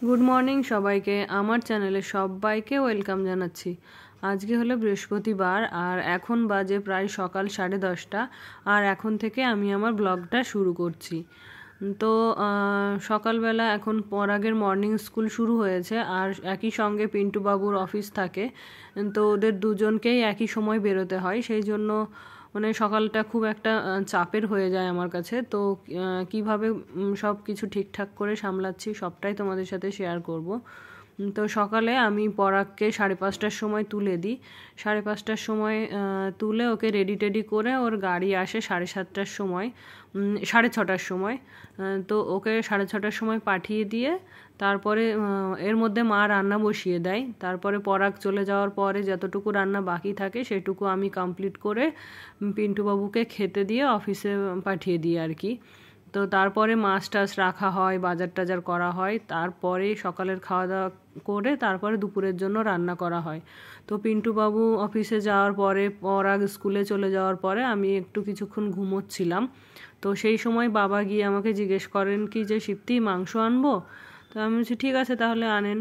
Good morning সবাইকে, আমার চ্যানেলে সবাইকে ওয়েলকাম জানাচ্ছি। আজকে হলো বৃহস্পতিবার আর এখন বাজে প্রায় সকাল 10:30। আর এখন থেকে আমি আমার ব্লগটা শুরু করছি। তো সকালবেলা এখন পরাগের মর্নিং স্কুল শুরু হয়েছে আর একই সঙ্গে পিন্টু বাবুর অফিস থাকে, তো ওদের দুজনকেই একই সময় বেরোতে হয়। সেই জন্য মানে সকালটা খুব একটা চাপের হয়ে যায় আমার কাছে। তো কিভাবে সব কিছু ঠিকঠাক করে সামলাচ্ছি সবটাই তোমাদের সাথে শেয়ার করব। তো সকালে আমি পরাগকে 5:30টার সময় তুলে দিই। 5:30টার সময় তুলে ওকে রেডি টেডি করে ওর গাড়ি আসে 7:30টার সময়, 6:30টার সময়। তো ওকে 6:30টার সময় পাঠিয়ে দিয়ে তারপরে এর মধ্যে মা রান্না বসিয়ে দেয়। তারপরে পরাগ চলে যাওয়ার পরে যতটুকু রান্না বাকি থাকে সেটুকু আমি কমপ্লিট করে পিন্টুবাবুকে খেতে দিয়ে অফিসে পাঠিয়ে দিই আর কি। তো তারপরে মাছ টাছ রাখা হয়, বাজার টাজার করা হয়, তারপরে সকালের খাওয়া দাওয়া করে তারপরে দুপুরের জন্য রান্না করা হয়। তো পিন্টুবাবু অফিসে যাওয়ার পরে পরাগ স্কুলে চলে যাওয়ার পরে আমি একটু কিছুক্ষণ ঘুমোচ্ছিলাম। তো সেই সময় বাবা গিয়ে আমাকে জিজ্ঞেস করেন কি যে শিপ্তি মাংস আনবো? তো আমি বলছি ঠিক আছে তাহলে আনেন।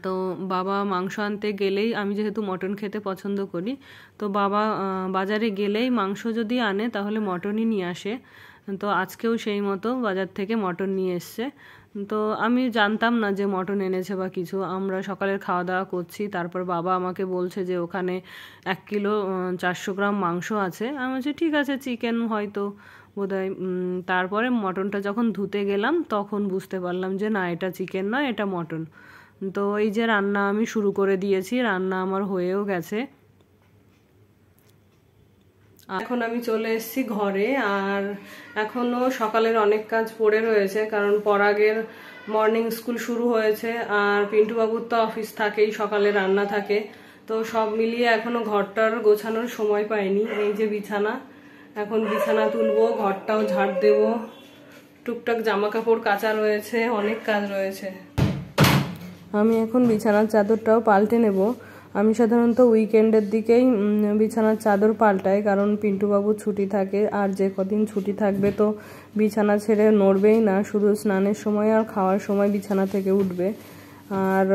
তো বাবা মাংস আনতে গেলেই, আমি যেহেতু মটন খেতে পছন্দ করি, তো বাবা বাজারে গেলেই মাংস যদি আনে তাহলে মটনই নিয়ে আসে। তো আজকেও সেই মতো বাজার থেকে মটন নিয়ে এসছে। তো আমি জানতাম না যে মটন এনেছে বা কিছু। আমরা সকালের খাওয়া দাওয়া করছি, তারপর বাবা আমাকে বলছে যে ওখানে 1 কিলো 400 গ্রাম মাংস আছে। আমি বলছি ঠিক আছে চিকেন হয়তো বোধহয়। তারপরে মটনটা যখন ধুতে গেলাম তখন বুঝতে পারলাম যে না, এটা চিকেন নয়, এটা মটন। তো এই যে রান্না আমি শুরু করে দিয়েছি, রান্না আমার হয়েও গেছে। এখন আমি চলে এসেছি ঘরে আর এখনও সকালের অনেক কাজ পড়ে রয়েছে, কারণ পরাগের মর্নিং স্কুল শুরু হয়েছে আর পিন্টুবাবুর তো অফিস থাকেই, সকালে রান্না থাকে। তো সব মিলিয়ে এখনও ঘরটার গোছানোর সময় পাইনি। এই যে বিছানা, এখন বিছানা তুলবো, ঘরটাও ঝাড় দেবো, টুকটাক জামা কাপড় কাচা রয়েছে, অনেক কাজ রয়েছে। আমি এখন বিছানার চাদরটাও পাল্টে নেব। আমি সাধারণত উইকেন্ডের দিকেই বিছানার চাদর পাল্টাই, কারণ পিন্টুবাবুর ছুটি থাকে আর যে কদিন ছুটি থাকবে তো বিছানা ছেড়ে নড়বেই না, শুধু স্নানের সময় আর খাওয়ার সময় বিছানা থেকে উঠবে আর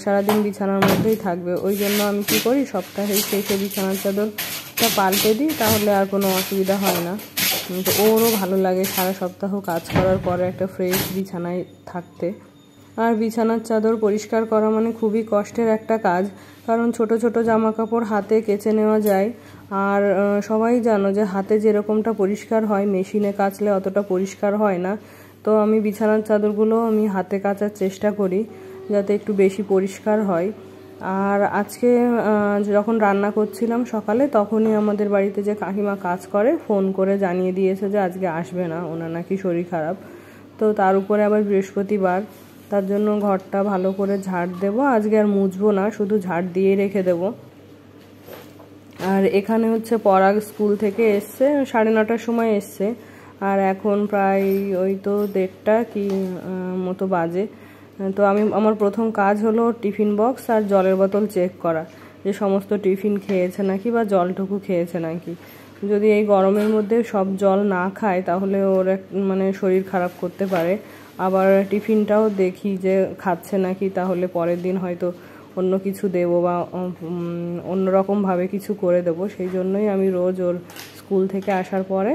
সারাদিন বিছানার মধ্যেই থাকবে। ওই জন্য আমি কী করি, সপ্তাহেই শেষে বিছানার চাদরটা পাল্টে দিই, তাহলে আর কোনো অসুবিধা হয় না। তো ওরও ভালো লাগে সারা সপ্তাহ কাজ করার পরে একটা ফ্রেশ বিছানায় থাকতে। আর বিছানার চাদর পরিষ্কার করা মানে খুবই কষ্টের একটা কাজ, কারণ ছোট ছোট জামা কাপড় হাতে কেচে নেওয়া যায়। আর সবাই জানো যে হাতে যেরকমটা পরিষ্কার হয় মেশিনে কাচলে অতটা পরিষ্কার হয় না। তো আমি বিছানার চাদরগুলো আমি হাতে কাচার চেষ্টা করি যাতে একটু বেশি পরিষ্কার হয়। আর আজকে যখন রান্না করছিলাম সকালে, তখনই আমাদের বাড়িতে যে কাকিমা কাজ করে ফোন করে জানিয়ে দিয়েছে যে আজকে আসবে না, ওনার নাকি শরীর খারাপ। তো তার উপরে আবার বৃহস্পতিবার, তার জন্য ঘরটা ভালো করে ঝাড় দেবো। আজকে আর মুছবো না, শুধু ঝাড় দিয়ে রেখে দেব। আর এখানে হচ্ছে পরাগ স্কুল থেকে এসছে, 9:30টার সময় এসছে আর এখন প্রায় ওই তো 1:30 কি মতো বাজে। তো আমার প্রথম কাজ হলো টিফিন বক্স আর জলের বোতল চেক করা, যে সমস্ত টিফিন খেয়েছে নাকি বা জলটুকু খেয়েছে নাকি। যদি এই গরমের মধ্যে সব জল না খায় তাহলে ওর মানে শরীর খারাপ করতে পারে। আবার টিফিনটাও দেখি যে খাচ্ছে নাকি, তাহলে পরের দিন হয়তো অন্য কিছু দেবো বা অন্যরকমভাবে কিছু করে দেবো। সেই জন্যই আমি রোজ ওর স্কুল থেকে আসার পরে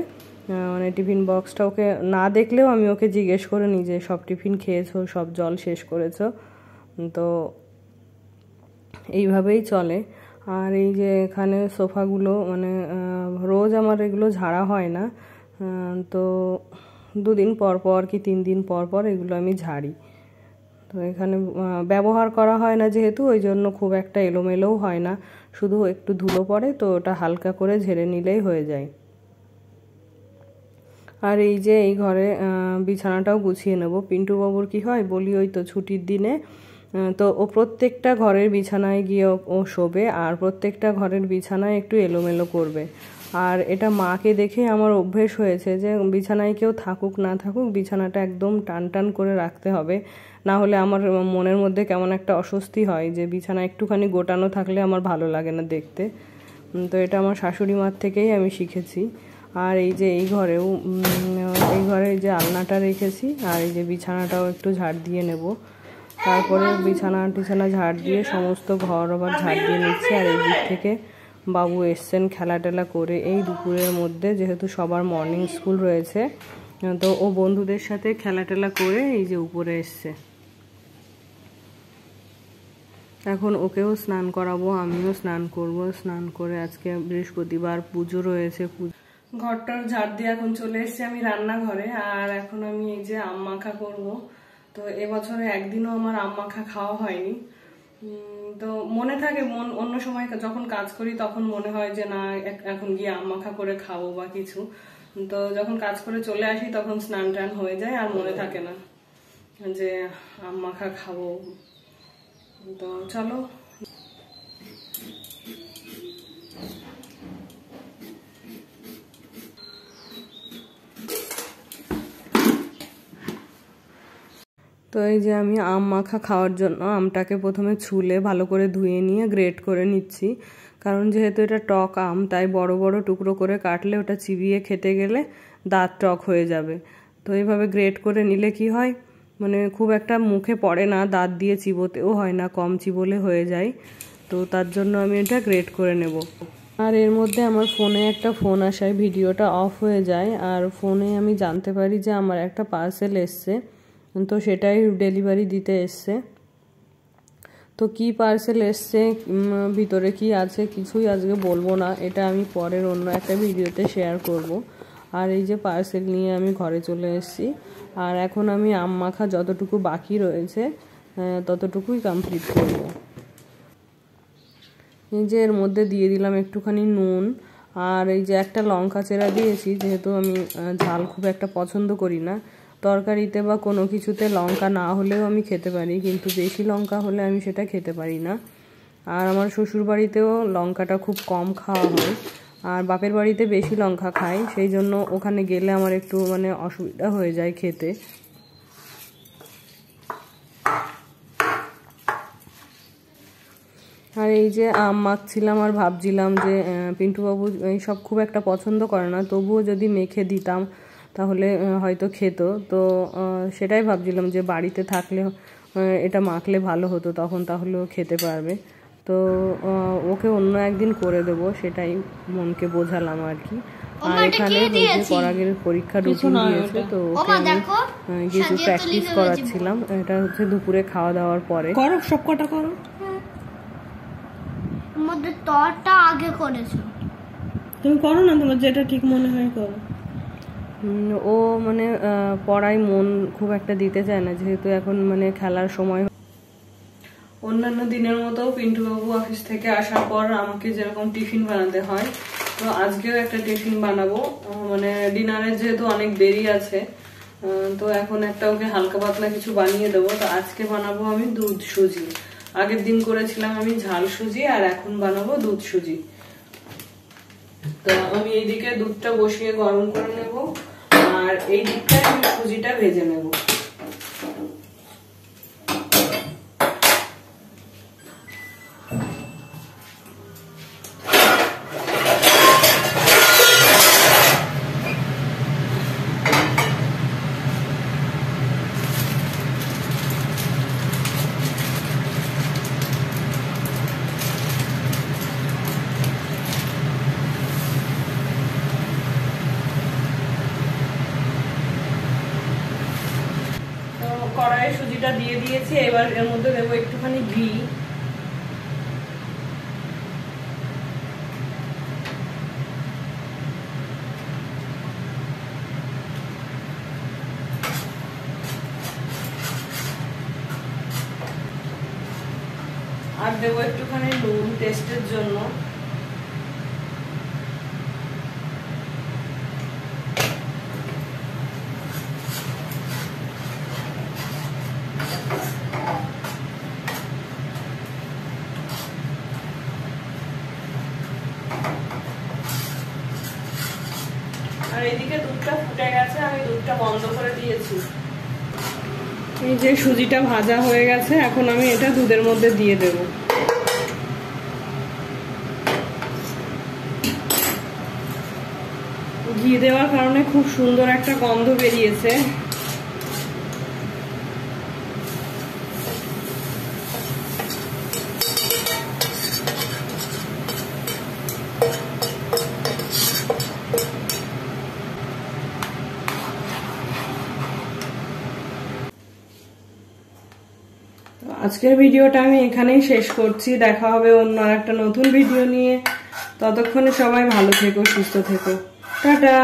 মানে টিফিন বক্সটা ওকে না দেখলেও আমি ওকে জিজ্ঞেস করে নিই যে সব টিফিন খেয়েছো, সব জল শেষ করেছো। তো এইভাবেই চলে। আর এই যে এখানে সোফাগুলো মানে রোজ আমার এগুলো ঝাড়া হয় না, তো 2 দিন পর পর কি 3 দিন পর পর এগুলো আমি ঝাড়ি। তো এখানে ব্যবহার করা হয় না যেহেতু, ওই জন্য খুব একটা এলোমেলোও হয় না, শুধু একটু ধুলো পড়ে, তো ওটা হালকা করে ঝেড়ে নিলেই হয়ে যায়। আর এই যে এই ঘরে বিছানাটাও গুছিয়ে নেব। পিন্টুবাবুর কি হয় বলি, ওই তো ছুটির দিনে তো ও প্রত্যেকটা ঘরের বিছানায় গিয়ে ও শোবে আর প্রত্যেকটা ঘরের বিছানায় একটু এলোমেলো করবে। আর এটা মাকে দেখে আমার অভ্যেস হয়েছে যে বিছানায় কেউ থাকুক না থাকুক বিছানাটা একদম টান টান করে রাখতে হবে, না হলে আমার মনের মধ্যে কেমন একটা অস্বস্তি হয় যে বিছানা একটুখানি গোটানো থাকলে আমার ভালো লাগে না দেখতে। তো এটা আমার শাশুড়ি মার থেকেই আমি শিখেছি। আর এই যে এই ঘরেও এই ঘরে যে আলনাটা রেখেছি, আর এই যে বিছানাটাও একটু ঝাড় দিয়ে নেব। তারপরে বিছানা ঝাড় দিয়ে সমস্ত ঘর আবার ঝাড় দিয়ে নিচ্ছি। আর এই দিক থেকে বাবু এসছেন খেলা টেলা করে এই দুপুরের মধ্যে, যেহেতু সবার মর্নিং স্কুল রয়েছে, তো ও বন্ধুদের সাথে খেলা টেলা করে এই যে উপরে এসছে। এখন ওকেও স্নান করাবো, আমিও স্নান করব। স্নান করে আজকে বৃহস্পতিবার পুজো রয়েছে, ঘরটার ঝাড় দিয়ে এখন চলে এসেছি আমি রান্নাঘরে। আর এখন আমি এই যে আম মাখা করবো। তো এবছরে একদিনও আমার আম মাখা খাওয়া হয়নি। তো মনে থাকে, অন্য সময় যখন কাজ করি তখন মনে হয় যে না এখন গিয়ে আম মাখা করে খাবো বা কিছু। তো যখন কাজ করে চলে আসি তখন স্নান টান হয়ে যায়, আর মনে থাকে না যে আম মাখা খাবো। তো চলো। তো এই যে আমি আম মাখা খাওয়ার জন্য আমটাকে প্রথমে ছুলে ভালো করে ধুয়ে নিয়ে গ্রেট করে নিচ্ছি। কারণ যেহেতু এটা টক আম, তাই বড় বড় টুকরো করে কাটলে ওটা চিবিয়ে খেতে গেলে দাঁত টক হয়ে যাবে। তো এইভাবে গ্রেট করে নিলে কি হয়, মানে খুব একটা মুখে পড়ে না, দাঁত দিয়ে চিবোতেও হয় না, কম চিবোলে হয়ে যায়। তো তার জন্য আমি এটা গ্রেট করে নেব। আর এর মধ্যে আমার ফোনে একটা ফোন আসায় ভিডিওটা অফ হয়ে যায়, আর ফোনে আমি জানতে পারি যে আমার একটা পার্সেল এসছে, তো সেটাই ডেলিভারি দিতে এসছে। তো কি পার্সেল এসছে, ভিতরে কি আছে কিছুই আজকে বলবো না, এটা আমি পরের অন্য একটা ভিডিওতে শেয়ার করব। আর এই যে পার্সেল নিয়ে আমি ঘরে চলে এসেছি। আর এখন আমি আম মাখা যতটুকু বাকি রয়েছে ততটুকুই কমপ্লিট করব। এই যে এর মধ্যে দিয়ে দিলাম একটুখানি নুন, আর এই যে একটা লঙ্কা চেরা দিয়েছি, যেহেতু আমি ঝাল খুব একটা পছন্দ করি না। তরকারিতে বা কোনো কিছুতে লঙ্কা না হলেও আমি খেতে পারি, কিন্তু বেশি লঙ্কা হলে আমি সেটা খেতে পারি না। আর আমার শ্বশুর বাড়িতেও লঙ্কাটা খুব কম খাওয়া হয়, আর বাপের বাড়িতে বেশি লঙ্কা খাই, সেই জন্য ওখানে গেলে আমার একটু মানে অসুবিধা হয়ে যায় খেতে। আর এই যে আম মাখছিলাম আর ভাবছিলাম যে পিন্টুবাবু এইসব খুব একটা পছন্দ করে না, তবুও যদি মেখে দিতাম তাহলে হয়তো খেত। তো সেটাই ভাবছিলাম যে বাড়িতে থাকলে এটা মাখলে ভালো হতো, তখন তাহলেও খেতে পারবে। তো ওকে অন্য একদিন করে দেবো, সেটাই মনকে বোঝালাম আর কি। আর এখানে পরাগের পরীক্ষা রুটিন দিয়েছে, তো ওকে আমি কিছু প্র্যাকটিস করাচ্ছিলাম। এটা হচ্ছে দুপুরে খাওয়া দাওয়ার পরে। করো সব কটা করো। মধ্যে তরটা আগে করেছো, তুমি করো না, তোমার যেটা ঠিক মনে হয় করো। ও মানে পড়ায় মন খুব একটা দিতে চায় না, যেহেতু এখন মানে খেলার সময়। অন্যান্য দিনের মতো পিন্টুবাবু অফিস থেকে আসার পর আমাকে যেরকম টিফিন বানাতে হয়, তো আজকেও একটা টিফিন বানাবো। মানে ডিনারের যেহেতু অনেক দেরি আছে, তো এখন একটা ওকে হালকা পাতলা কিছু বানিয়ে দেবো। তো আজকে বানাবো আমি দুধ সুজি। আগের দিন করেছিলাম আমি ঝাল সুজি, আর এখন বানাবো দুধ সুজি। তো আমি এইদিকে দুধটা বসিয়ে গরম করে নেব, আর এই দিকটায় আমি সুজিটা ভেজে নেব। কড়াইয়ে সুজিটা দিয়ে দিয়েছি, এবার এর মধ্যে দেবো একটুখানি ঘি। আর দেবো একটুখানি নুন টেস্টের জন্য। আর এইদিকে দুধটা ফুটে গেছে, আমি দুধটা বন্ধ করে দিয়েছি। এই যে সুজিটা ভাজা হয়ে গেছে, এখন আমি এটা দুধের মধ্যে দিয়ে দেব। ঘি দেওয়ার কারণে খুব সুন্দর একটা গন্ধ বেরিয়েছে। আজকের ভিডিওটা আমি এখানেই শেষ করছি। দেখা হবে অন্য একটা নতুন ভিডিও নিয়ে। ততক্ষণে সবাই ভালো থেকো, সুস্থ থেকো। টাটা।